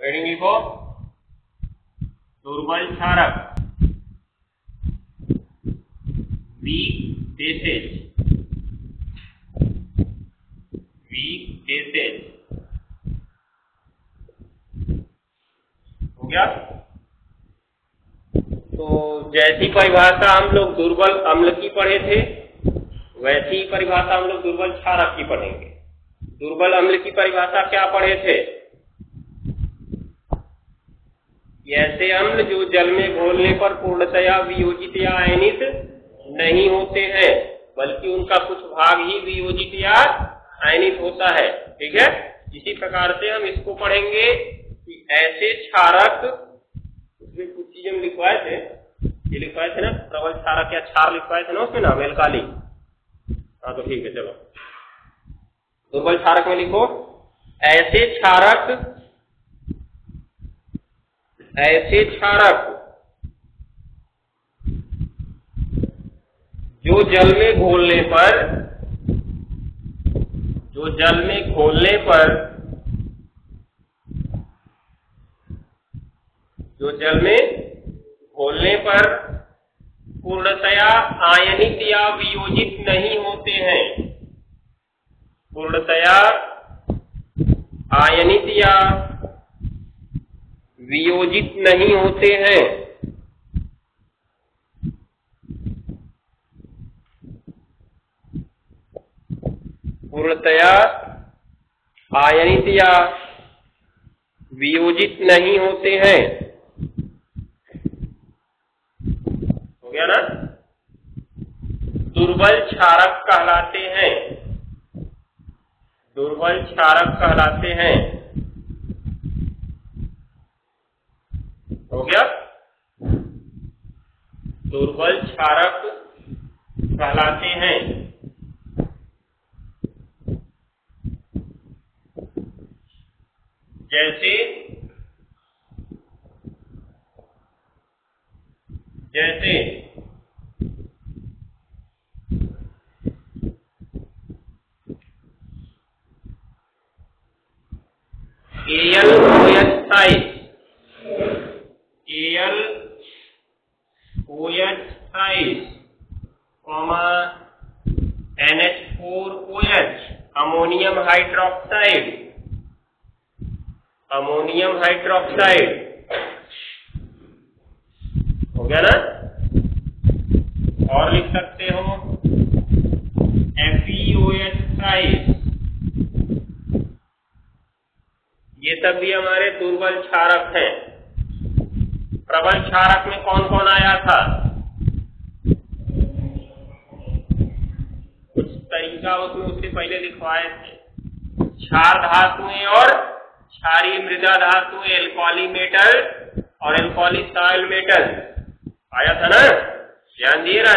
Heading लिखो दुर्बल क्षारक, week bases, week bases. हो गया। तो जैसी परिभाषा हम लोग दुर्बल अम्ल की पढ़े थे वैसी ही परिभाषा हम लोग दुर्बल क्षारक की पढ़ेंगे। दुर्बल अम्ल की परिभाषा क्या पढ़े थे? ऐसे अम्ल जो जल में घोलने पर पूर्णतया वियोजित या आयनित नहीं होते हैं, बल्कि उनका कुछ भाग ही वियोजित या आयनित होता है। ठीक है। इसी प्रकार से हम इसको पढ़ेंगे कि ऐसे क्षारक, उसमें कुछ चीजें लिखवाए थे, ये लिखवाए थे ना प्रबल क्षारक या क्षार लिखवाए थे ना उसमें नाम एल्काली। हाँ तो ठीक है, चलो दुर्बल क्षारक में लिखो ऐसे क्षारक, ऐसे क्षारक जो जल में घोलने पर, जो जल में घोलने पर, जो जल में घोलने पर पूर्णतया आयनित या वियोजित नहीं होते हैं, पूर्णतया आयनित या वियोजित नहीं होते हैं, पूर्णतया आयनित या वियोजित नहीं होते हैं। हो गया ना? दुर्बल क्षारक कहलाते हैं, दुर्बल क्षारक कहलाते हैं। हो गया? दुर्बल क्षारक कहलाते हैं। जैसे जैसे AlOH NH4OH ammonium hydroxide, ammonium hydroxide. हो गया ना? और लिख सकते हो FeOH। ये सब भी हमारे दुर्बल क्षारक हैं। प्रबल क्षारक में कौन कौन आया था? कुछ तरीका उसमें उससे पहले लिखवाए थे। क्षार धातुएं और क्षारीय मृदा धातुएं, एल्कोली मेटल और एल्कोली सॉइल मेटल आया था ना? ध्यान दिए ना?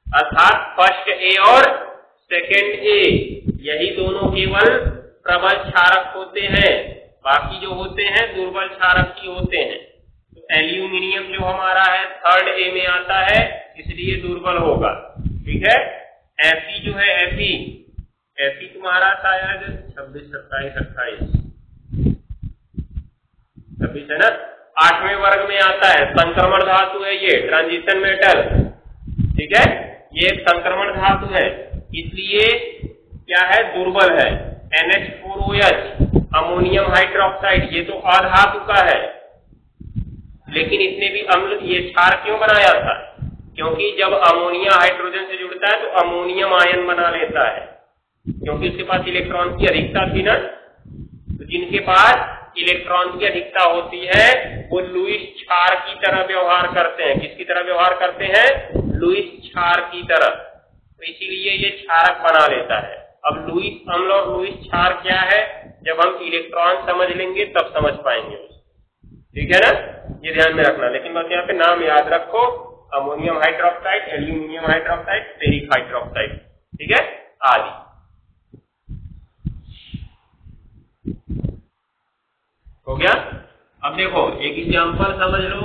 अर्थात फर्स्ट ए और सेकेंड ए, यही दोनों केवल प्रबल क्षारक होते हैं, बाकी जो होते हैं दुर्बल क्षारक ही होते हैं। तो एल्यूमिनियम जो हमारा है थर्ड ए में आता है, इसलिए दुर्बल होगा। ठीक है। Fe जो है Fe तुम्हारा शायद 26, 27, 28, 26 है ना? 8वें वर्ग में आता है। संक्रमण धातु है ये, ट्रांजिशन मेटल। ठीक है। ये एक संक्रमण धातु है, इसलिए क्या है? दुर्बल है। NH4OH अमोनियम हाइड्रोक्साइड, ये तो अधातु का है, लेकिन इसने भी अम्ल, ये क्षार क्यों बनाया था? क्योंकि जब अमोनिया हाइड्रोजन से जुड़ता है तो अमोनियम आयन बना लेता है, क्योंकि उसके पास इलेक्ट्रॉन की अधिकता थी ना। तो जिनके पास इलेक्ट्रॉन की अधिकता होती है वो लुईस क्षार की तरह व्यवहार करते हैं। किसकी तरह व्यवहार करते हैं? लुईस क्षार की तरह। तो इसीलिए ये क्षारक बना लेता है। अब लुईस अम्ल और लुईस क्षार क्या है, जब हम इलेक्ट्रॉन समझ लेंगे तब समझ पाएंगे उसको। ठीक है ना? ये ध्यान में रखना। लेकिन बस यहाँ पे नाम याद रखो, ammonium hydroxide, aluminium hydroxide, ferric hydroxide. ठीक है, आदि। हो गया? अब देखो एक एग्जांपल समझ लो।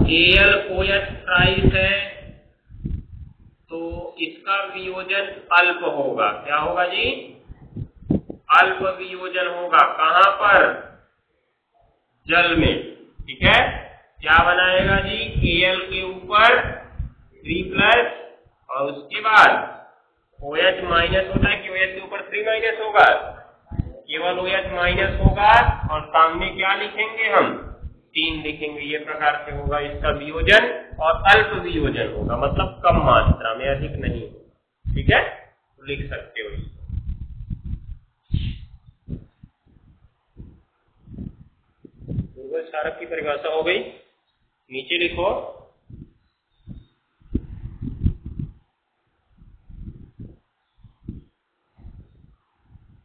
AlOH है तो इसका वियोजन अल्प होगा। क्या होगा जी? अल्प वियोजन होगा। कहां पर? जल में, ठीक है। क्या बनाएगा जी, Al के ऊपर 3+ और उसके बाद OH माइनस होता है कि OH के ऊपर 3- होगा, केवल OH माइनस होगा और सामने क्या लिखेंगे हम, 3 लिखेंगे। ये प्रकार से होगा इसका वियोजन और अल्प वियोजन होगा, मतलब कम मात्रा में, अधिक नहीं, ठीक है। तो लिख सकते हो इसको। दुर्बल क्षारक की परिभाषा हो गई, नीचे लिखो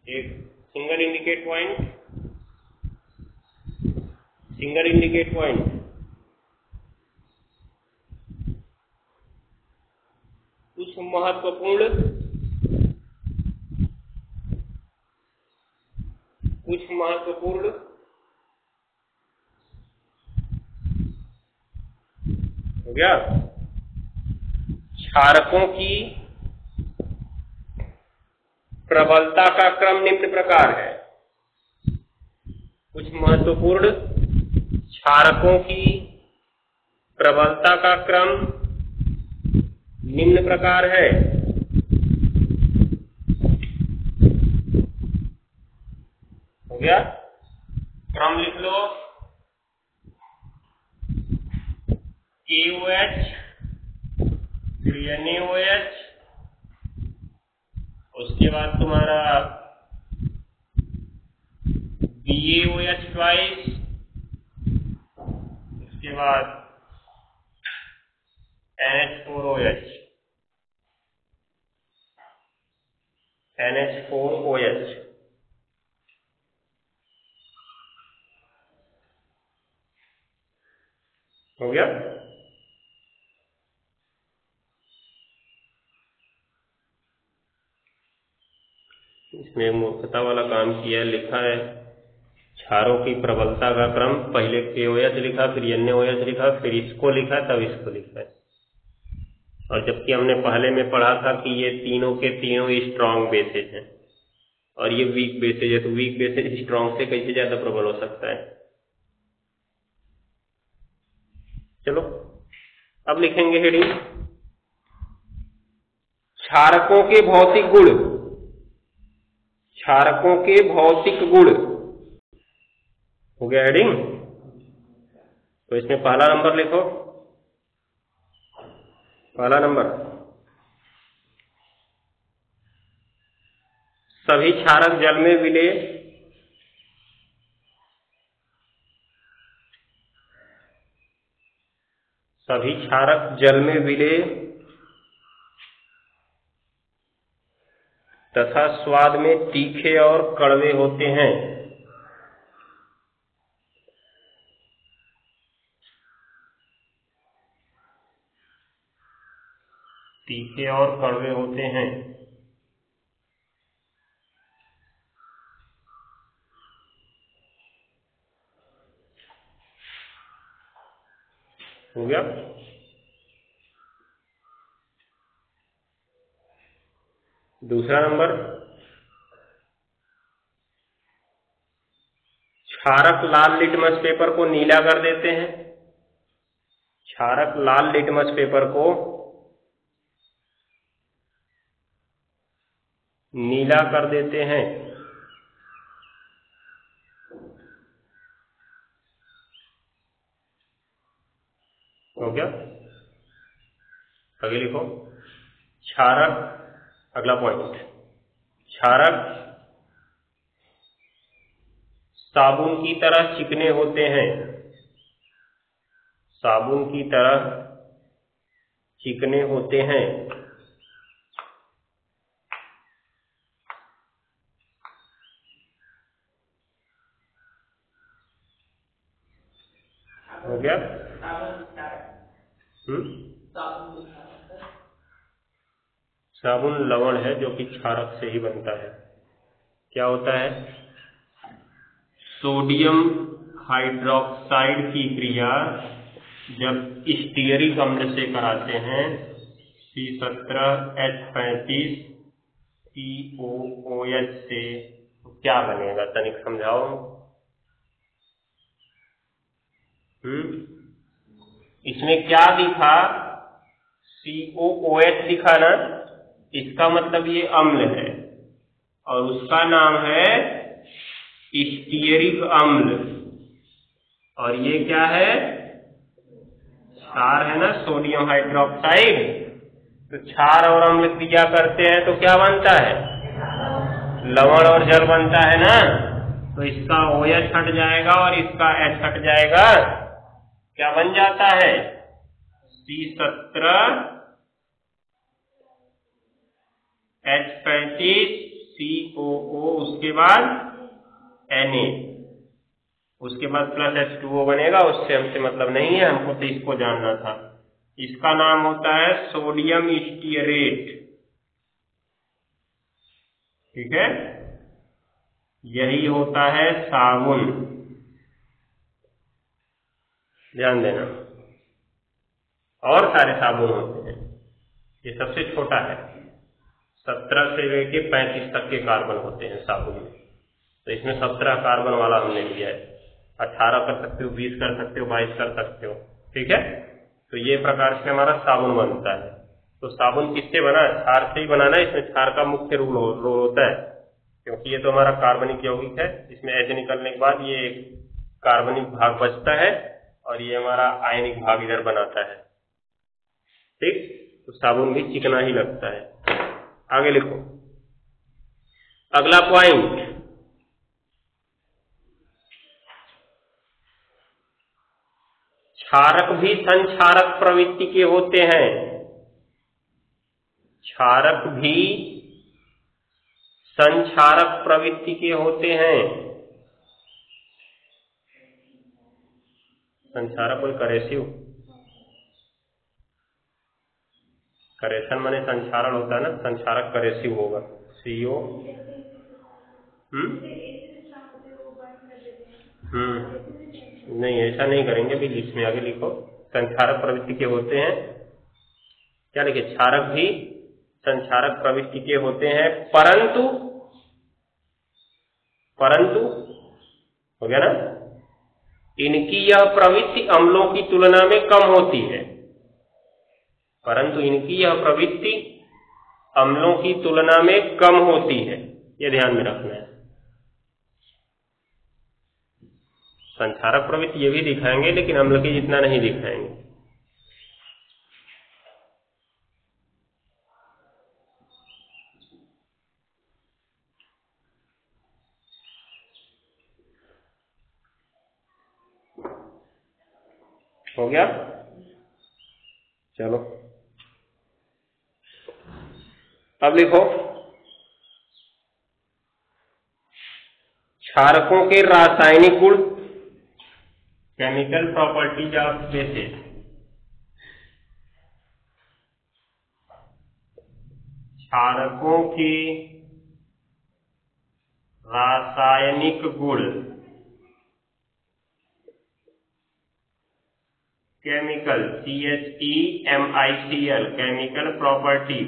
एक सिंगल इंडिकेट पॉइंट, कुछ महत्वपूर्ण हो गया। क्षारकों की प्रबलता का क्रम निम्न प्रकार है। कुछ महत्वपूर्ण क्षारकों की प्रबलता का क्रम निम्न प्रकार है। हो गया, क्रम लिख लो, KOH, फिर NaOH, उसके बाद तुम्हारा BaOH ट्वाइस, उसके बाद NH4OH, हो गया। इसमें मूर्खता वाला काम किया, लिखा है क्षारों की प्रबलता का क्रम, पहले KOH लिखा, फिर NaOH लिखा, फिर इसको लिखा, तब इसको लिखा है। और जबकि हमने पहले में पढ़ा था कि ये तीनों के तीनों स्ट्रॉन्ग बेसेज हैं और ये वीक बेसेज है, तो वीक बेसेज स्ट्रॉन्ग से कैसे ज्यादा प्रबल हो सकता है। चलो अब लिखेंगे हेडिंग, क्षारकों के भौतिक गुण। क्षारकों के भौतिक गुण हो गया हेडिंग। तो इसमें पहला नंबर लिखो, पहला नंबर, सभी क्षारक जल में विलय सभी क्षारक जल में विलय तथा स्वाद में तीखे और कड़वे होते हैं। तीखे और कड़वे होते हैं। हो गया। दूसरा नंबर, क्षारक लाल लिटमस पेपर को नीला कर देते हैं। क्षारक लाल लिटमस पेपर को नीला कर देते हैं। हो गया। आगे लिखो, क्षारक, अगला पॉइंट, क्षारक साबुन की तरह चिकने होते हैं। साबुन की तरह चिकने होते हैं। हो गया। साबुन लवण है जो कि क्षारक से ही बनता है। क्या होता है, सोडियम हाइड्रोक्साइड की क्रिया जब स्टीयरिक अम्ल से कराते हैं, C17H35POOH से, तो क्या बनेगा, तनिक समझाओ। इसमें क्या दिखा, COOH दिखा ना, इसका मतलब ये अम्ल है और उसका नाम है स्टीयरिक अम्ल। और ये क्या है, क्षार है ना, सोडियम हाइड्रोक्साइड। तो क्षार और अम्ल क्रिया करते हैं तो क्या बनता है, लवण और जल बनता है ना। तो इसका OH हट जाएगा और इसका H हट जाएगा, क्या बन जाता है, C17H35COO, उसके बाद Na, उसके बाद +H2O बनेगा। उससे हमसे मतलब नहीं है, हमको तो इसको जानना था। इसका नाम होता है सोडियम स्टीयरेट, ठीक है। यही होता है साबुन, ध्यान देना। और सारे साबुन होते हैं, ये सबसे छोटा है, 17 से लेके 35 तक के कार्बन होते हैं साबुन में। तो इसमें 17 कार्बन वाला हमने लिया है। 18 कर सकते हो, 20 कर सकते हो, 22 कर सकते हो, ठीक है। तो ये प्रकार से हमारा साबुन बनता है। तो साबुन किससे बना, क्षार से ही बनाना है। इसमें क्षार का मुख्य रोल होता है, क्योंकि ये तो हमारा कार्बनिक यौगिक है। इसमें H निकलने के बाद ये एक कार्बनिक भाग बचता है और ये हमारा आयनिक भाग इधर बनाता है, ठीक। तो साबुन भी चिकना ही लगता है। आगे लिखो अगला पॉइंट, क्षारक भी संक्षारक प्रवृत्ति के होते हैं। क्षारक भी संक्षारक प्रवृत्ति के होते हैं। संक्षारक कोई करेसिव, करेशन माने संक्षारण होता है ना, संक्षारक करेसिव होगा, CO। नहीं, ऐसा नहीं करेंगे भी, इसमें आगे लिखो संक्षारक प्रवृत्ति के होते हैं। क्या लिखे, क्षारक भी संक्षारक प्रवृत्ति के होते हैं, परंतु हो गया ना, इनकी यह प्रवृत्ति अम्लों की तुलना में कम होती है। परंतु इनकी यह प्रवृत्ति अम्लों की तुलना में कम होती है, यह ध्यान में रखना है। संक्षारक प्रवृत्ति ये भी दिखाएंगे, लेकिन अम्ल की जितना नहीं दिखाएंगे। हो गया, चलो अब लिखो क्षारकों के रासायनिक गुण, केमिकल प्रॉपर्टीज ऑफ बेसिस। क्षारकों की रासायनिक गुण, chemical CHEMICL, chemical property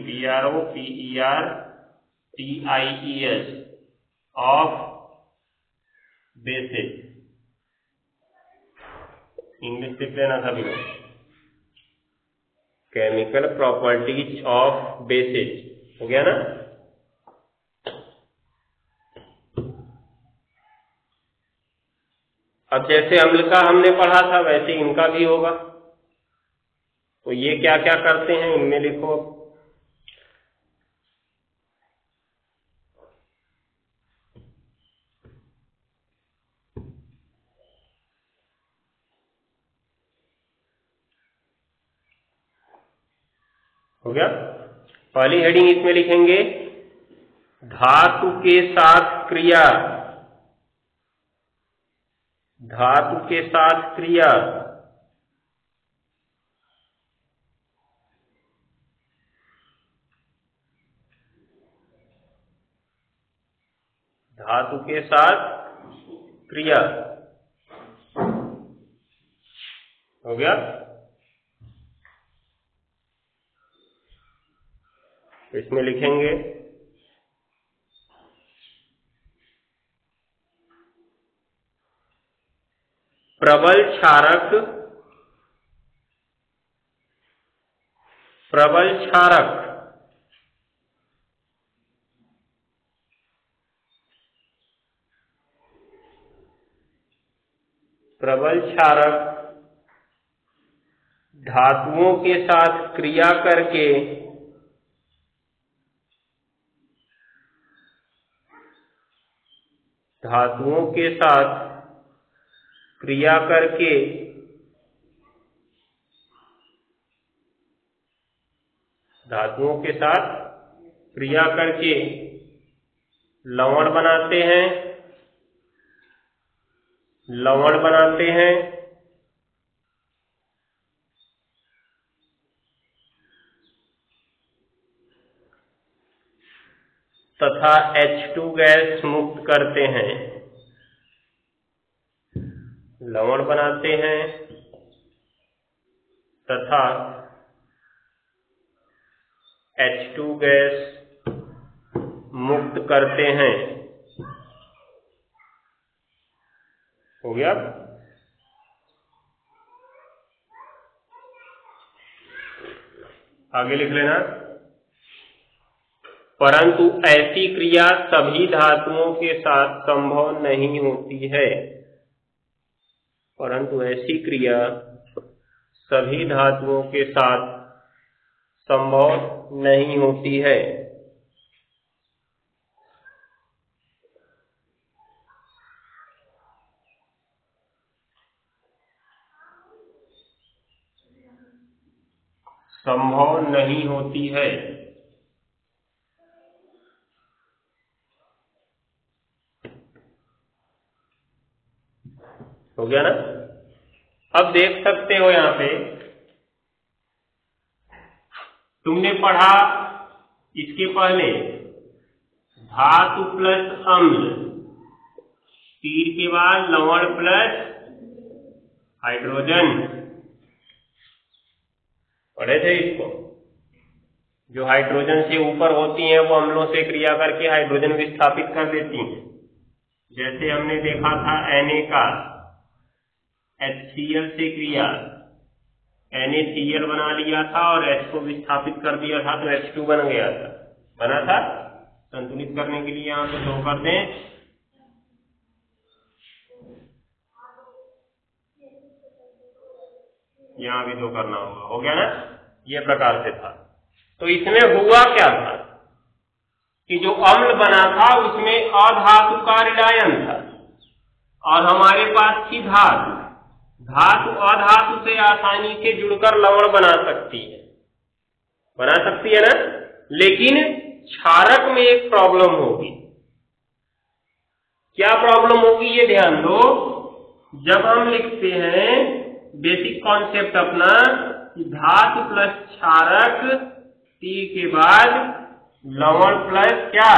PROPERTIES of basis. English लिख लेना सभी लोग, केमिकल प्रॉपर्टीज ऑफ बेसिस, हो गया ना। अब जैसे अम्ल का हमने पढ़ा था वैसे इनका भी होगा। तो ये क्या क्या करते हैं इनमें लिखो। हो गया, पहली हेडिंग इसमें लिखेंगे धातु के साथ क्रिया। धातु के साथ क्रिया, धातु के साथ क्रिया, हो गया। इसमें लिखेंगे प्रबल क्षारक, प्रबल क्षारक प्रबल क्षारक धातुओं के साथ क्रिया करके धातुओं के साथ क्रिया करके धातुओं के साथ क्रिया करके लवण बनाते हैं, लवण बनाते हैं तथा H2 गैस मुक्त करते हैं। लवण बनाते हैं तथा H2 गैस मुक्त करते हैं। हो गया? आगे लिख लेना। परंतु ऐसी क्रिया सभी धातुओं के साथ संभव नहीं होती है। परंतु ऐसी क्रिया सभी धातुओं के साथ संभव नहीं होती है। संभव नहीं होती है। हो गया ना? अब देख सकते हो यहां पे तुमने पढ़ा इसके पहले धातु प्लस अम्ल, तीर के बाद लवण प्लस हाइड्रोजन, पढ़े थे इसको। जो हाइड्रोजन से ऊपर होती हैं वो अम्लों से क्रिया करके हाइड्रोजन विस्थापित कर देती हैं। जैसे हमने देखा था Na का HCl से क्रिया, NaCl बना लिया था और H को विस्थापित कर दिया था तो H2 बन गया था, बना था। संतुलित करने के लिए यहां पे दो कर दें, यहां भी दो करना होगा। हो गया ना? ये प्रकार से था। तो इसमें हुआ क्या था कि जो अम्ल बना था उसमें अधातु का ऋणायन था और हमारे पास थी धातु। धातु अधातु से आसानी से जुड़कर लवण बना सकती है, बना सकती है ना? लेकिन क्षारक में एक प्रॉब्लम होगी। क्या प्रॉब्लम होगी ये ध्यान दो। जब हम लिखते हैं बेसिक कॉन्सेप्ट अपना कि धातु प्लस क्षारक, टी के बाद लवण प्लस क्या,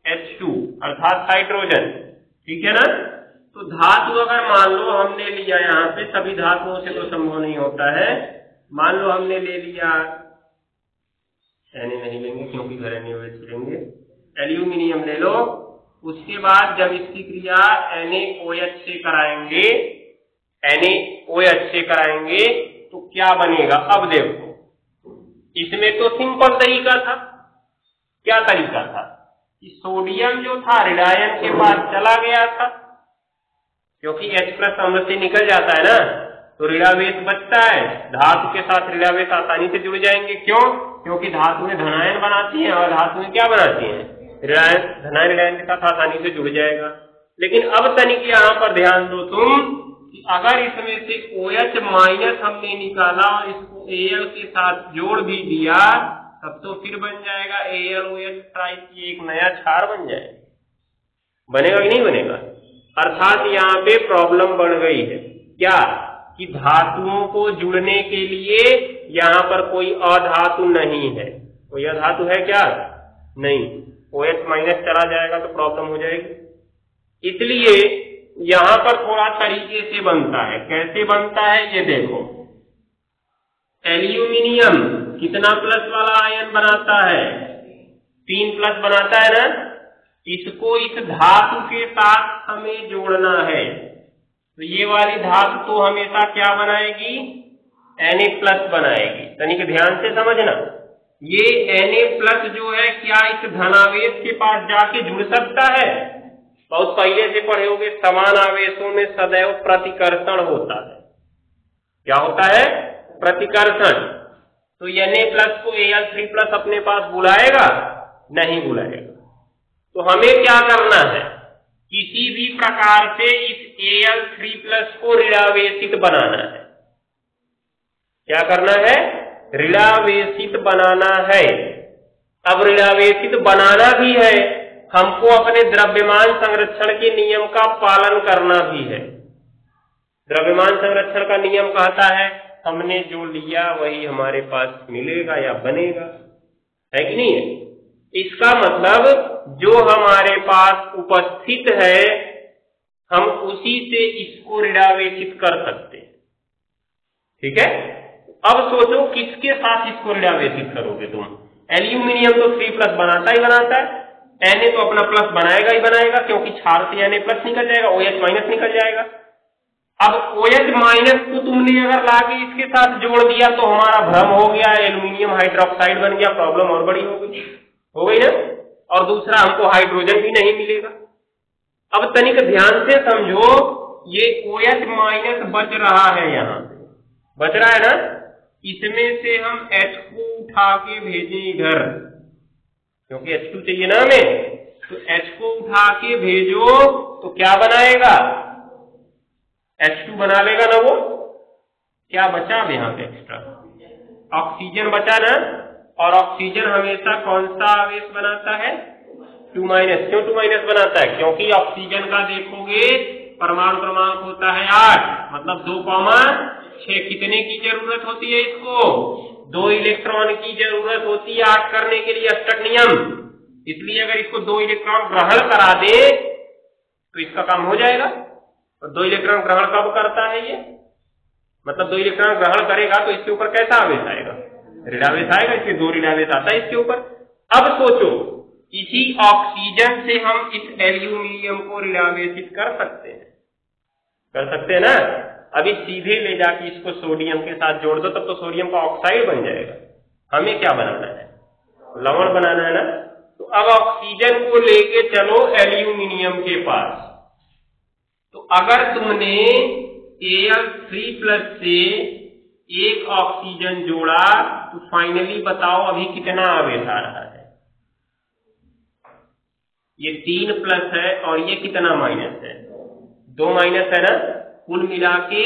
H2 अर्थात हाइड्रोजन, ठीक है ना? तो धातु अगर मान लो हमने लिया, यहाँ पे सभी धातुओं से तो संभव नहीं होता है, मान लो हमने ले लिया, Na नहीं लेंगे क्योंकि घर NaOH लेंगे, एल्यूमिनियम ले लो। उसके बाद जब इसकी क्रिया NaOH से कराएंगे, NaOH से कराएंगे तो क्या बनेगा? अब देखो, इसमें तो सिंपल तरीका था। क्या तरीका था कि सोडियम जो था ऋणायन के पास चला गया था, क्योंकि H प्लस अम्ल से निकल जाता है ना, तो ऋणावेश बचता है। धातु के साथ ऋणावेश आसानी से जुड़ जाएंगे। क्यों? क्योंकि धातु में धनायन बनाती है और धातु में क्या बनाती है? ऋणायन। धनायन ऋणायन के साथ आसानी से जुड़ जाएगा। लेकिन अब तनिक यहाँ पर ध्यान दो तुम कि अगर इसमें से OH माइनस हमने निकाला और इसको Al के साथ जोड़ भी दिया तब तो फिर बन जाएगा AlOH ट्राइक की एक नया क्षार बन जाएगा। बनेगा कि नहीं बनेगा? अर्थात यहाँ पे प्रॉब्लम बढ़ गई है। क्या? कि धातुओं को जुड़ने के लिए यहाँ पर कोई अधातु नहीं है। कोई अधातु है क्या? नहीं। OH माइनस चला जाएगा तो प्रॉब्लम हो जाएगी। इसलिए यहाँ पर थोड़ा तरीके से बनता है। कैसे बनता है ये देखो। एल्यूमिनियम कितना प्लस वाला आयन बनाता है? 3 प्लस बनाता है ना। इसको इस धातु के साथ हमें जोड़ना है। तो ये वाली धातु तो हमेशा क्या बनाएगी, Na+ बनाएगी। तनिक ध्यान से समझना, ये Na+ जो है क्या इस धनावेश के पास जाके जुड़ सकता है? बहुत पहले से पढ़े होंगे, समान आवेशों में सदैव प्रतिकर्षण होता है। क्या होता है? प्रतिकर्षण। तो Na+ को Al3+ अपने पास बुलाएगा? नहीं बुलाएगा। तो हमें क्या करना है, किसी भी प्रकार से इस Al3+ को ऋणावेशित बनाना है। क्या करना है? ऋणावेशित बनाना है। अब ऋणावेशित बनाना भी है, हमको अपने द्रव्यमान संरक्षण के नियम का पालन करना भी है। द्रव्यमान संरक्षण का नियम कहता है हमने जो लिया वही हमारे पास मिलेगा या बनेगा, है कि नहीं है? इसका मतलब जो हमारे पास उपस्थित है हम उसी से इसको ऋणावेशित कर सकते हैं। ठीक है? अब सोचो किसके साथ इसको ऋणावेशित करोगे तुम? एल्यूमिनियम तो 3+ बनाता ही बनाता है, Na तो अपना प्लस बनाएगा ही बनाएगा, क्योंकि क्षार से Na+ निकल जाएगा, OH- निकल जाएगा। अब OH- को तुमने अगर लाके इसके साथ जोड़ दिया तो हमारा भ्रम हो गया, एल्यूमिनियम हाइड्रोक्साइड बन गया, प्रॉब्लम और बड़ी हो गई ना। और दूसरा हमको हाइड्रोजन भी नहीं मिलेगा। अब तनिक ध्यान से समझो, ये OH- बच रहा है, यहाँ बच रहा है ना, इसमें से हम H को उठा के भेजें इधर, क्योंकि H2 चाहिए ना हमें, तो H को उठा के भेजो तो क्या बनाएगा? H2 बना लेगा ना। वो क्या बचा अब यहाँ पे एक्स्ट्रा? ऑक्सीजन बचा ना। और ऑक्सीजन हमेशा कौन सा आवेश बनाता है? 2-। क्यों 2- बनाता है? क्योंकि ऑक्सीजन का देखोगे परमाणु क्रमांक होता है 8, मतलब 2,6। कितने की जरूरत होती है इसको? 2 इलेक्ट्रॉन की जरूरत होती है 8 करने के लिए, अष्टक नियम। इसलिए अगर इसको 2 इलेक्ट्रॉन ग्रहण करा दे तो इसका काम हो जाएगा। और 2 इलेक्ट्रॉन ग्रहण कब करता है ये? मतलब 2 इलेक्ट्रॉन ग्रहण करेगा तो इसके ऊपर कैसा आवेश आएगा? ऋणावेश आएगा, इसलिए 2 ऋणावेश आता है इसके ऊपर। अब सोचो, इसी ऑक्सीजन से हम इस एल्यूमिनियम को ऋणावेशित कर सकते हैं ना। अभी सीधे ले जाके इसको सोडियम के साथ जोड़ दो, तब तो सोडियम का ऑक्साइड बन जाएगा। हमें क्या बनाना है? लवण बनाना है ना। तो अब ऑक्सीजन को लेके चलो एल्यूमिनियम के पास। तो अगर तुमने Al3+ से एक ऑक्सीजन जोड़ा तो फाइनली बताओ अभी कितना आवेश आ रहा है? ये 3+ है और ये कितना माइनस है? 2 माइनस है ना। कुल मिला के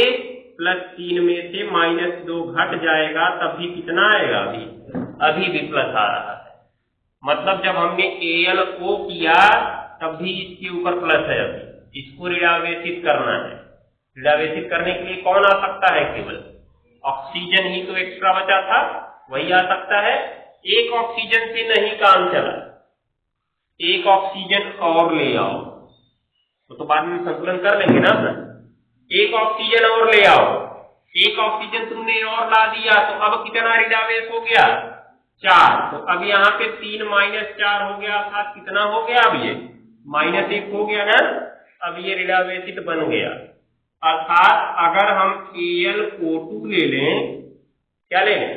+3 में से -2 घट जाएगा, तब भी कितना आएगा? अभी भी प्लस आ रहा है। मतलब जब हमने AlO किया तब भी इसके ऊपर प्लस है। अभी इसको ऋणावेशित करना है। ऋणावेशित करने के लिए कौन आ सकता है? केवल ऑक्सीजन ही तो एक्स्ट्रा बचा था, वही आ सकता है। एक ऑक्सीजन से नहीं काम चला, एक ऑक्सीजन और ले आओ तो बाद में संतुलन कर लेंगे ना अपना। एक ऑक्सीजन और ले आओ, एक ऑक्सीजन तुमने और ला दिया तो अब कितना ऋणावेश हो गया? 4। तो अब यहाँ पे 3 - 4 हो गया, अर्थात कितना हो गया? अब ये -1 हो गया ना। अब ये ऋणावेशित बन गया। अर्थात अगर हम AlO2 ले लें, क्या ले लें?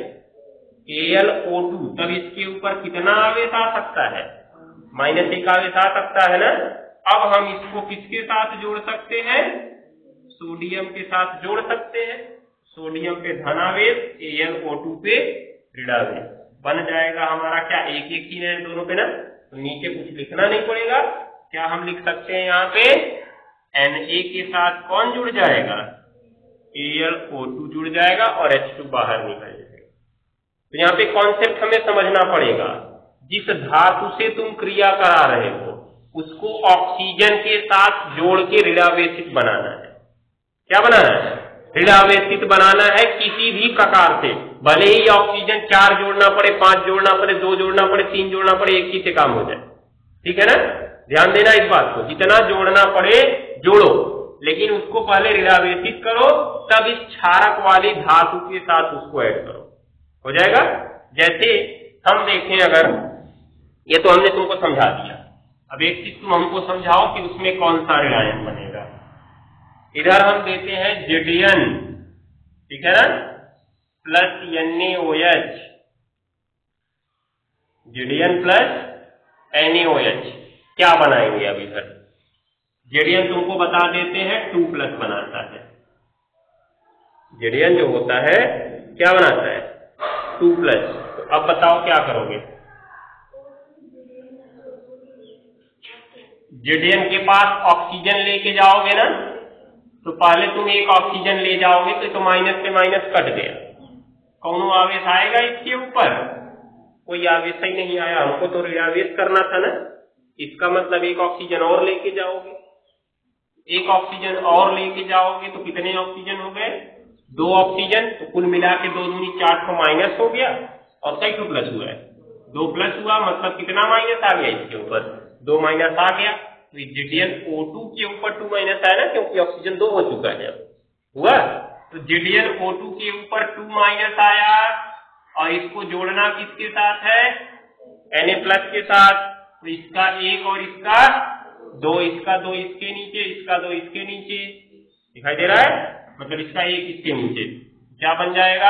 AlO2, तब इसके ऊपर कितना आवेश आ सकता है? -1 आवेश आ सकता है ना। अब हम इसको किसके साथ जोड़ सकते हैं? सोडियम के साथ जोड़ सकते हैं। सोडियम पे धनावेश, AlO2 पे ऋणावेश, बन जाएगा हमारा क्या? एक ही है दोनों पे ना। तो नीचे कुछ लिखना नहीं पड़ेगा। क्या हम लिख सकते हैं यहाँ पे? Na के साथ कौन जुड़ जाएगा? AlO2 जुड़ जाएगा और H2 बाहर निकल जाएगा। तो यहाँ पे कॉन्सेप्ट हमें समझना पड़ेगा। जिस धातु से तुम क्रिया करा रहे हो उसको ऑक्सीजन के साथ जोड़ के ऋणावेशित बनाना है। क्या बनाना है? ऋणावेशित बनाना है किसी भी प्रकार से। भले ही ऑक्सीजन 4 जोड़ना पड़े, 5 जोड़ना पड़े, 2 जोड़ना पड़े, 3 जोड़ना पड़े, एक ही से काम हो जाए। ठीक है ना। ध्यान देना इस बात को, जितना जोड़ना पड़े जोड़ो, लेकिन उसको पहले ऋणावेशित करो, तब इस क्षारक वाली धातु के साथ उसको ऐड करो, हो जाएगा। जैसे हम देखें, अगर ये तो हमने तुमको समझा दिया, अब एक चीज तुम हमको समझाओ कि उसमें कौन सा ऋणायन बनेगा। इधर हम देते हैं जेडीएन, ठीक है ना, प्लस NaOH, जेडीएन प्लस NaOH क्या बनाएंगे अब इधर? जेडीएन तुमको बता देते हैं 2+ बनाता है। जेडीएन जो होता है क्या बनाता है? 2+। तो अब बताओ क्या करोगे? जेडीएन के पास ऑक्सीजन लेके जाओगे ना, तो पहले तुम एक ऑक्सीजन ले जाओगे तो माइनस से माइनस कट गया, कौन आवेश आएगा इसके ऊपर? कोई आवेश ही नहीं आया, हमको तो ऋणावेश करना था ना। इसका मतलब एक ऑक्सीजन और लेके जाओगे, एक ऑक्सीजन और लेके जाओगे तो कितने ऑक्सीजन हो गए? 2 ऑक्सीजन। तो कुल मिला के 2 दूनी 4 तो माइनस हो गया, और कई 2+ हुआ है? 2+ हुआ, मतलब कितना माइनस आ गया इसके ऊपर? 2 माइनस आ गया। तो जेडीएन O2 के ऊपर 2 माइनस आया ना, क्योंकि ऑक्सीजन 2 हो चुका है अब, हुआ। तो जेडीएन O2 के ऊपर 2 माइनस आया, और इसको जोड़ना किसके साथ है? Na+ के साथ। तो इसका 1 और इसका 2, इसका 2 इसके नीचे, इसका 2 इसके नीचे, दिखाई दे रहा है? मतलब इसका 1 इसके नीचे, क्या बन जाएगा?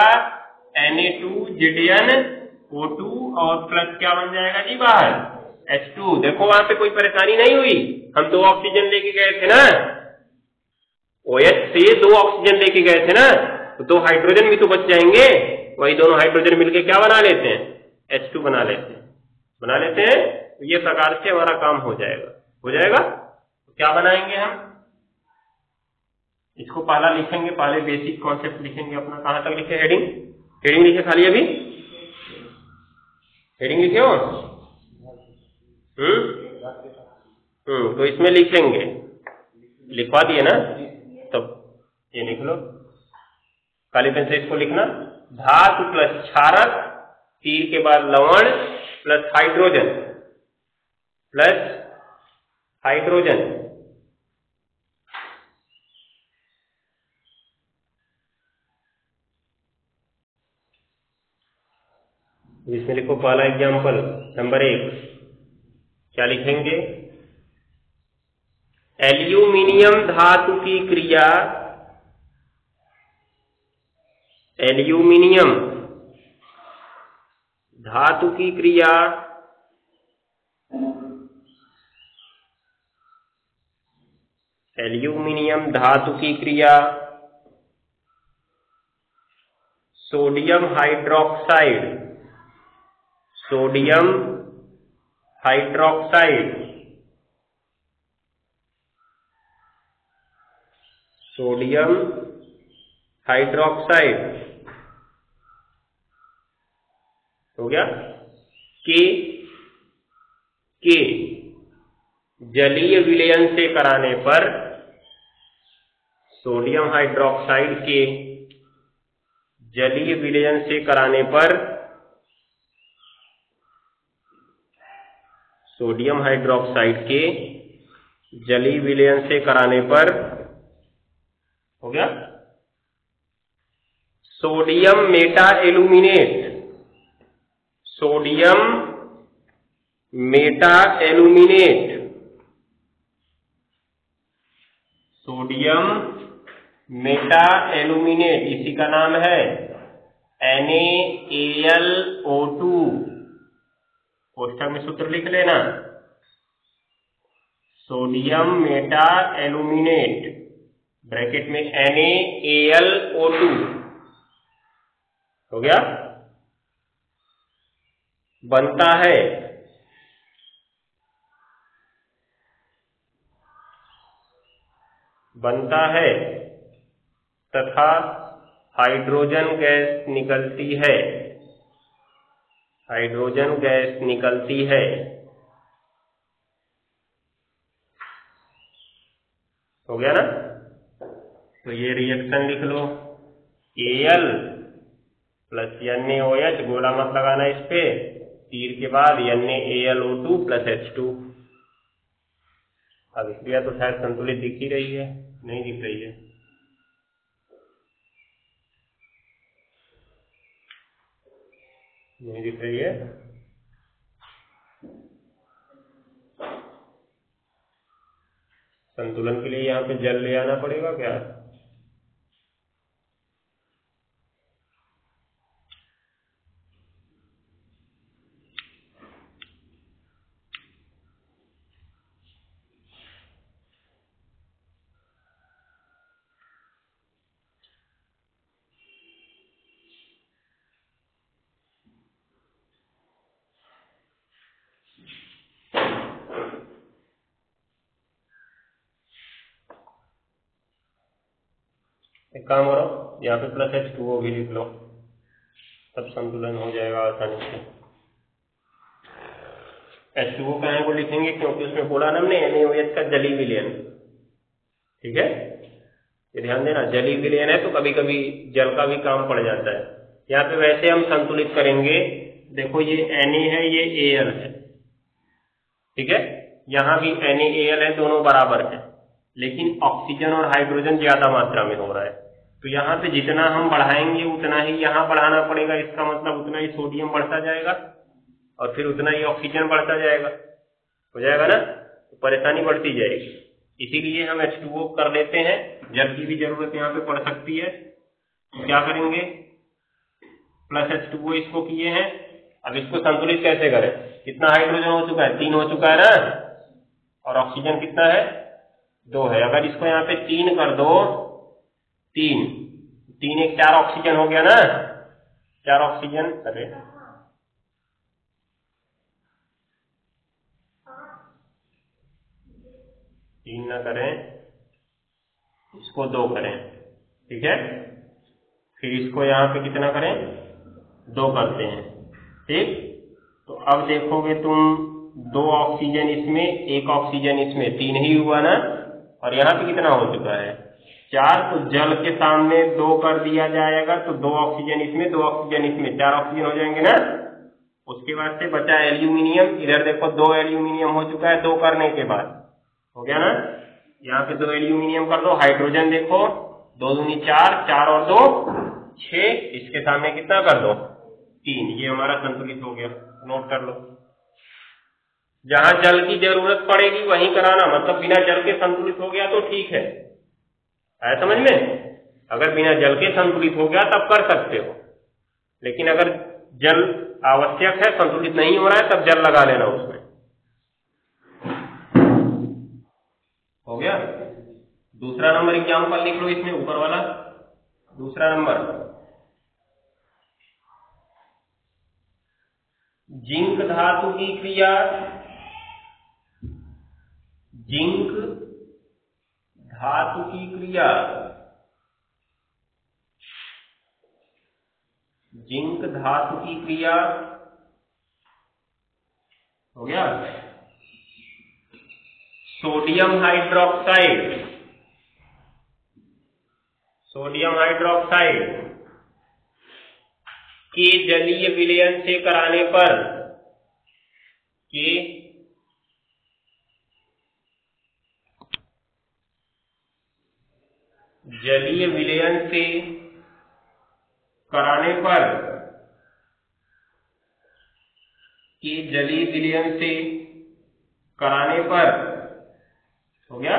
Na2ZnO2 और प्लस क्या बन जाएगा जी बाहर? H2। देखो वहां पे कोई परेशानी नहीं हुई, हम 2 ऑक्सीजन लेके गए थे ना, OH से 2 ऑक्सीजन लेके गए थे ना, तो 2 हाइड्रोजन भी तो बच जाएंगे। वही दोनों हाइड्रोजन मिलके क्या बना लेते हैं? H2 बना लेते हैं। तो ये प्रकार से हमारा काम हो जाएगा। तो क्या बनाएंगे हम? इसको पहला लिखेंगे, पहले बेसिक कॉन्सेप्ट लिखेंगे अपना। कहां तक लिखे? हेडिंग लिखे खाली? अभी हेडिंग लिखे हो? तो इसमें लिखेंगे, लिखवा दिए ना, तब ये लिख लो, काली पेन से इसको लिखना। धातु प्लस क्षारक, तीर के बाद लवण प्लस हाइड्रोजन, इसमें लिखो पहला एग्जाम्पल नंबर 1, क्या लिखेंगे? एल्यूमिनियम धातु की क्रिया, एल्यूमिनियम धातु की क्रिया सोडियम हाइड्रोक्साइड हो गया। के जलीय विलयन से कराने पर, सोडियम हाइड्रोक्साइड के जलीय विलयन से कराने पर, सोडियम हाइड्रोक्साइड के जलीय विलयन से कराने पर हो गया सोडियम मेटा एल्यूमिनेट, इसी का नाम है NaAlO2। कोष्ठक में सूत्र लिख लेना, सोडियम मेटा एल्यूमिनेट ब्रैकेट में NaAlO2 हो गया। बनता है तथा हाइड्रोजन गैस निकलती है, हो गया ना। तो ये रिएक्शन लिख लो, Al प्लस NaOH, गोला मत लगाना इस पे, तीर के बाद NaAlO2 प्लस H2। अभिक्रिया तो शायद संतुलित दिख ही रही है, नहीं दिख रही है? नहीं दिख रही है। संतुलन के लिए यहाँ पे जल ले आना पड़ेगा क्या? एक काम करो, यहाँ पे प्लस H2O भी लिख लो, तब संतुलन हो जाएगा आसानी से। H2O का को लिखेंगे क्योंकि उसमें बोला ना हमने NaOH का जली विलयन, ठीक है, ये ध्यान देना, जली विलयन है तो कभी कभी जल का भी काम पड़ जाता है। यहाँ पे वैसे हम संतुलित करेंगे, देखो ये Na है, ये Al है, ठीक है, यहाँ भी NaAl है, दोनों बराबर है, लेकिन ऑक्सीजन और हाइड्रोजन ज्यादा मात्रा में हो रहा है, तो यहाँ पे जितना हम बढ़ाएंगे उतना ही यहाँ बढ़ाना पड़ेगा। इसका मतलब उतना ही सोडियम बढ़ता जाएगा और फिर उतना ही ऑक्सीजन बढ़ता जाएगा, हो जाएगा ना, तो परेशानी बढ़ती जाएगी। इसीलिए हम H2O कर लेते हैं, जल की भी जरूरत यहाँ पे पड़ सकती है, तो क्या करेंगे, प्लस H2O इसको किए हैं। अब इसको संतुलित कैसे करें, कितना हाइड्रोजन हो चुका है, 3 हो चुका है ना, और ऑक्सीजन कितना है, 2 है। अगर इसको यहाँ पे 3 कर दो, 3 1 4 ऑक्सीजन हो गया ना, 4 ऑक्सीजन, अरे 3 ना करें, इसको 2 करें, ठीक है, फिर इसको यहाँ पे कितना करें, 2 करते हैं, ठीक। तो अब देखोगे तुम 2 ऑक्सीजन इसमें, 1 ऑक्सीजन इसमें, 3 ही हुआ ना, और यहाँ पे कितना हो चुका है, 4। तो जल के सामने 2 कर दिया जाएगा, तो 2 ऑक्सीजन इसमें, 2 ऑक्सीजन इसमें, 4 ऑक्सीजन हो जाएंगे ना। उसके बाद से बचा एल्यूमिनियम, इधर देखो 2 एल्यूमिनियम हो चुका है 2 करने के बाद, हो गया ना, यहाँ पे 2 एल्यूमिनियम कर दो। हाइड्रोजन देखो 2 दूनी 4, 4 और 2 6, इसके सामने कितना कर दो, 3, ये हमारा संतुलित हो गया, नोट कर लो। जहां जल की जरूरत पड़ेगी वहीं कराना, मतलब बिना जल के संतुलित हो गया तो ठीक है, आया समझ में। अगर बिना जल के संतुलित हो गया तब कर सकते हो, लेकिन अगर जल आवश्यक है, संतुलित नहीं हो रहा है, तब जल लगा लेना उसमें, हो गया। दूसरा नंबर एग्जाम्पल लिख लो इसमें, ऊपर वाला दूसरा नंबर, जिंक धातु की क्रिया, जिंक धातु की क्रिया, जिंक धातु की क्रिया, हो गया। सोडियम हाइड्रोक्साइड, सोडियम हाइड्रोक्साइड के जलीय विलयन से कराने पर, के जलीय विलयन से कराने पर, के जलीय विलयन से कराने पर, हो गया,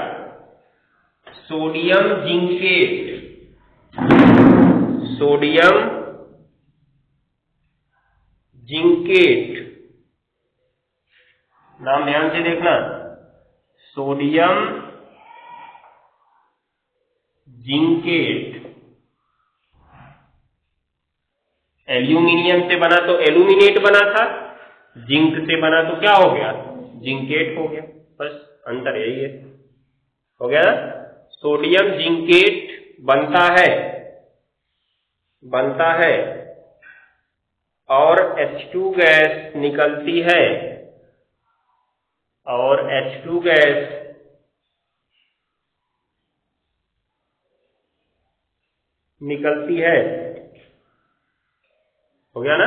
सोडियम जिंकेट, सोडियम जिंकेट, नाम ध्यान से देखना, सोडियम जिंकेट, एल्यूमिनियम से बना तो एल्यूमिनेट बना था, जिंक से बना तो क्या हो गया, जिंकेट हो गया, बस अंतर यही है, हो गया ना। सोडियम जिंकेट बनता है और H2 गैस निकलती है, और H2 गैस निकलती है, हो गया ना।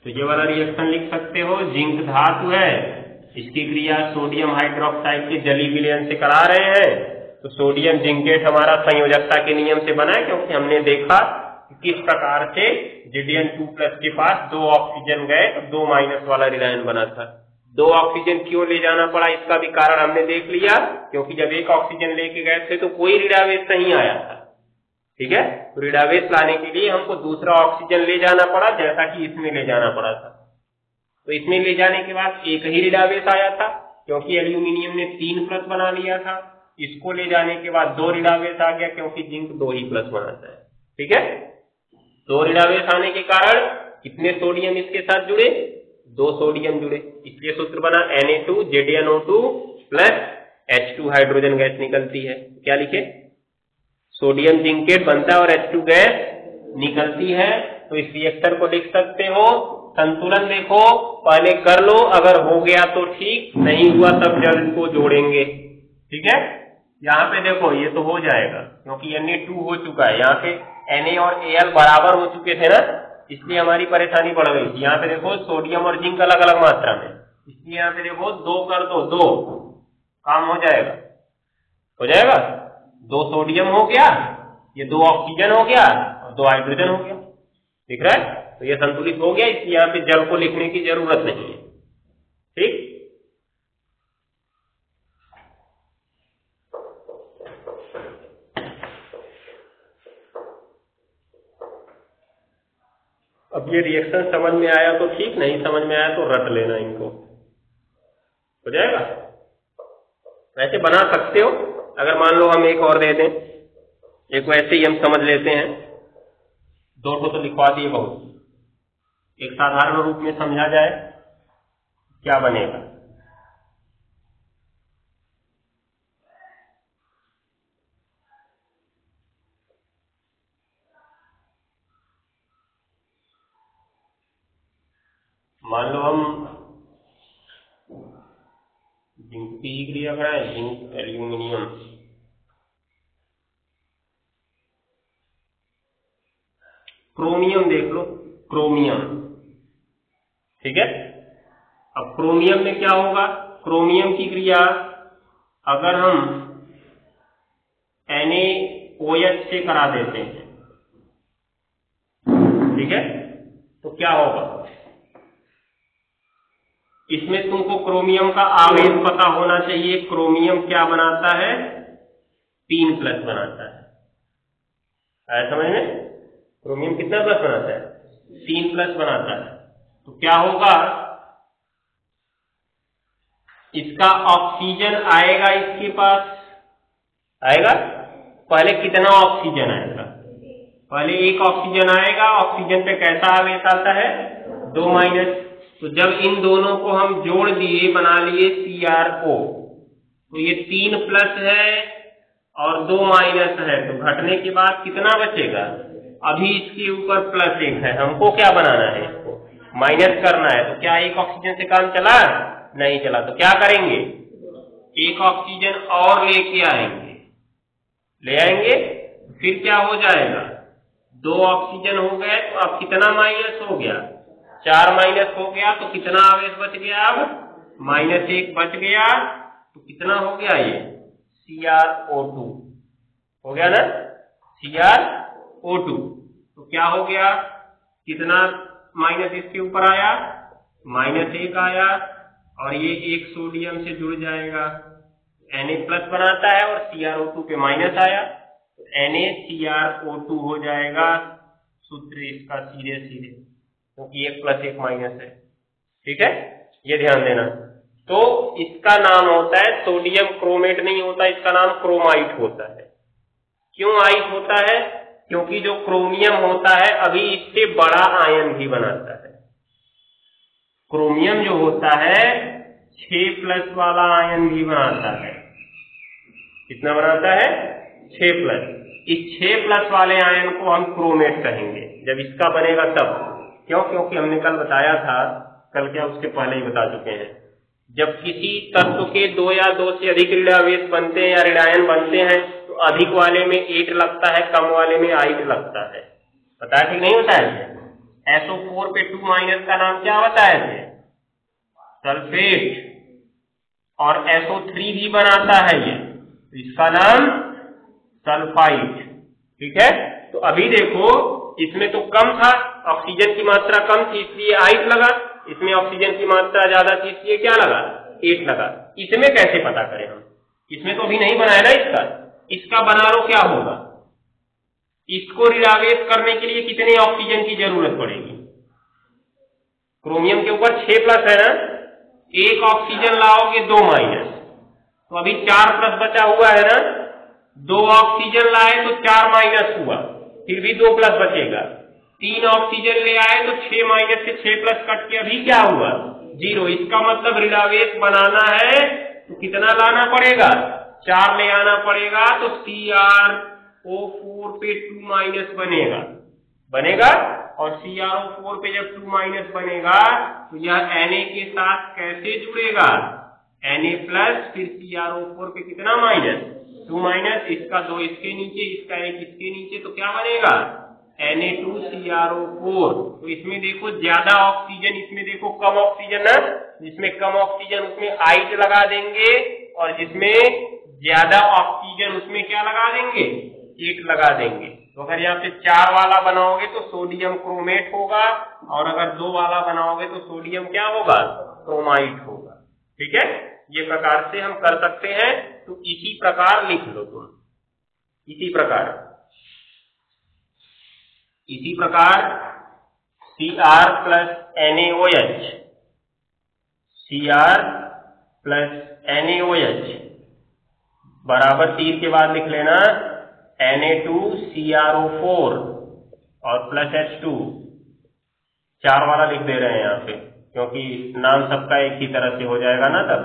तो ये वाला रिएक्शन लिख सकते हो, जिंक धातु है, इसकी क्रिया सोडियम हाइड्रोक्साइड के जलीय विलयन से करा रहे हैं, तो सोडियम जिंकेट हमारा संयोजकता के नियम से बना है, क्योंकि हमने देखा कि किस प्रकार से Zn2+ के पास 2 ऑक्सीजन गए तो 2 माइनस वाला रिलायन बना था, 2 ऑक्सीजन क्यों ले जाना पड़ा, इसका भी कारण हमने देख लिया, क्योंकि जब 1 ऑक्सीजन लेके गए थे तो कोई ऋणावेश नहीं आया था। ठीक है, तो ऋणावेश लाने के लिए हमको दूसरा ऑक्सीजन ले जाना पड़ा, जैसा कि इसमें ले जाना पड़ा था। तो इसमें ले जाने के बाद एक ही ऋणावेश आया था, क्योंकि एल्यूमिनियम ने 3 प्लस बना लिया था। इसको ले जाने के बाद 2 ऋणावेश आ गया, क्योंकि जिंक 2 ही प्लस बनाता है। ठीक है, 2 ऋणावेश आने के कारण कितने सोडियम इसके साथ जुड़े, 2 सोडियम जुड़े, इसलिए सूत्र बना Na2ZnO2 plus H2 hydrogen gas निकलती है। क्या लिखे, सोडियम जिंकेट बनता है और H2 गैस निकलती है। तो इस रिएक्टर को लिख सकते हो, संतुलन देखो पहले कर लो, अगर हो गया तो ठीक, नहीं हुआ तब जब इनको जोड़ेंगे। ठीक है, यहाँ पे देखो ये तो हो जाएगा, क्योंकि Na2 हो चुका है, यहाँ पे Na और Al बराबर हो चुके थे ना, इसलिए हमारी परेशानी बढ़ गई थी। यहाँ पे देखो सोडियम और जिंक अलग अलग मात्रा में, इसलिए यहाँ पे देखो 2 कर दो, 2 काम हो जाएगा, हो जाएगा। 2 सोडियम हो गया, ये 2 ऑक्सीजन हो गया और 2 हाइड्रोजन हो गया। दिख रहा है, तो ये संतुलित हो गया, इसलिए यहाँ पे जल को लिखने की जरूरत नहीं है। ठीक, अब ये रिएक्शन समझ में आया तो ठीक, नहीं समझ में आया तो रट लेना इनको, हो जाएगा। वैसे बना सकते हो, अगर मान लो हम एक और दे दें, एक वैसे ही हम समझ लेते हैं, 2 तो लिखवा दिए बहुत, एक साधारण रूप में समझा जाए क्या बनेगा। मान लो हम जिंक की क्रिया कराएं, जिंक एल्यूमिनियम, क्रोमियम देख लो, क्रोमियम। ठीक है, अब क्रोमियम में क्या होगा, क्रोमियम की क्रिया अगर हम NaOH से करा देते हैं, ठीक है, तो क्या होगा, इसमें तुमको क्रोमियम का आवेश पता होना चाहिए। क्रोमियम क्या बनाता है, 3 प्लस बनाता है। आया समझ में, क्रोमियम कितना प्लस बनाता है, 3 प्लस बनाता है। तो क्या होगा, इसका ऑक्सीजन आएगा, इसके पास आएगा, पहले कितना ऑक्सीजन आएगा, पहले 1 ऑक्सीजन आएगा, ऑक्सीजन पे कैसा आवेश आता है, 2 माइनस। तो जब इन दोनों को हम जोड़ दिए, बना लिए CrO, तो ये 3 प्लस है और 2 माइनस है, तो घटने के बाद कितना बचेगा, अभी इसके ऊपर +1 है, हमको क्या बनाना है, इसको माइनस करना है। तो क्या 1 ऑक्सीजन से काम चला, नहीं चला, तो क्या करेंगे, 1 ऑक्सीजन और लेके आएंगे, ले आएंगे, फिर क्या हो जाएगा, 2 ऑक्सीजन हो गए, तो अब कितना माइनस हो गया, 4 माइनस हो गया, तो कितना आवेश बच गया, अब -1 बच गया, तो कितना हो गया, ये CrO2 हो गया ना, CrO2। तो क्या हो गया, कितना माइनस इसके ऊपर आया, -1 आया, और ये 1 सोडियम से जुड़ जाएगा, Na प्लस बनाता है और CrO2 पे माइनस आया, तो NaCrO2 हो जाएगा सूत्र इसका सीधे सीधे, क्योंकि 1 + 1 माइनस है। ठीक है, ये ध्यान देना। तो इसका नाम होता है, सोडियम क्रोमेट नहीं होता, इसका नाम क्रोमाइट होता है। क्यों आइट होता है, क्योंकि जो क्रोमियम होता है अभी इससे बड़ा आयन भी बनाता है। क्रोमियम जो होता है 6 प्लस वाला आयन भी बनाता है। कितना बनाता है, 6 प्लस। इस 6 प्लस वाले आयन को हम क्रोमेट कहेंगे जब इसका बनेगा तब। क्यों, क्योंकि हमने कल बताया था, कल क्या उसके पहले ही बता चुके हैं, जब किसी तत्व के 2 या 2 से अधिक ऋणावेश बनते हैं या ऋणायन बनते हैं तो अधिक वाले में 8 लगता है, कम वाले में 8 लगता है। पता है, ठीक नहीं होता है। SO4 पे 2 माइनस का नाम क्या बताए थे, सल्फेट, और SO3 भी बनाता है ये, तो इसका नाम सल्फाइड। ठीक है, तो अभी देखो इसमें तो कम था, ऑक्सीजन की मात्रा कम थी, इसलिए 8 लगा, इसमें ऑक्सीजन की मात्रा ज्यादा थी इसलिए क्या लगा 8 लगा। इसमें कैसे पता करें हम, इसमें तो अभी नहीं बनाया ना इसका बना लो क्या होगा। इसको रिडावेस करने के लिए कितने ऑक्सीजन की जरूरत पड़ेगी, क्रोमियम के ऊपर 6 प्लस है ना, 1 ऑक्सीजन लाओगे 2 माइनस, तो अभी 4 प्लस बचा हुआ है ना, 2 ऑक्सीजन लाए तो 4 माइनस हुआ, फिर भी 2 प्लस बचेगा, 3 ऑक्सीजन ले आए तो 6 माइनस से 6 प्लस कट के अभी क्या हुआ 0। इसका मतलब रिडावेस बनाना है तो कितना लाना पड़ेगा 4 ले आना पड़ेगा, तो CrO4 पे 2 माइनस बनेगा और CrO4 पे जब 2 माइनस बनेगा तो यह Na के साथ कैसे जुड़ेगा Na प्लस, फिर CrO4 पे कितना माइनस 2 माइनस, इसका 2 इसके नीचे इसका 1 इसके नीचे, तो क्या बनेगा Na2CrO4। तो इसमें देखो ज्यादा ऑक्सीजन, इसमें देखो कम ऑक्सीजन ना, जिसमें कम ऑक्सीजन उसमें 8 लगा देंगे और जिसमें ज्यादा ऑक्सीजन उसमें क्या लगा देंगे 8 लगा देंगे। तो अगर यहाँ पे 4 वाला बनाओगे तो सोडियम क्रोमेट होगा, और अगर 2 वाला बनाओगे तो सोडियम क्या होगा क्रोमाइट होगा। ठीक है, ये प्रकार से हम कर सकते हैं। तो इसी प्रकार लिख लो तुम, इसी प्रकार Cr plus NaOH, Cr plus NaOH बराबर तीर के बाद लिख लेना Na2CrO4 और प्लस H2। 4 वाला लिख दे रहे हैं यहाँ पे क्योंकि नाम सबका एक ही तरह से हो जाएगा ना, तब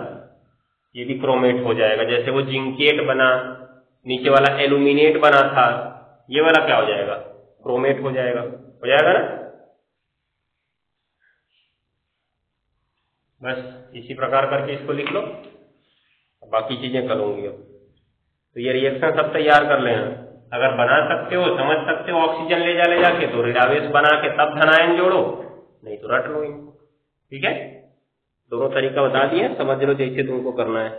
ये भी क्रोमेट हो जाएगा। जैसे वो जिंकेट बना, नीचे वाला एल्यूमिनेट बना था, ये वाला क्या हो जाएगा क्रोमेट हो जाएगा ना। बस इसी प्रकार करके इसको लिख लो, बाकी चीजें करूंगी अब। तो ये रिएक्शन सब तैयार कर लेना, अगर बना सकते हो समझ सकते हो ऑक्सीजन ले जाके तो रिडावेस बना के तब धनायन जोड़ो, नहीं तो रट लो इनको। ठीक है, दोनों तरीका बता दिए, समझ लो जैसे तुमको करना है।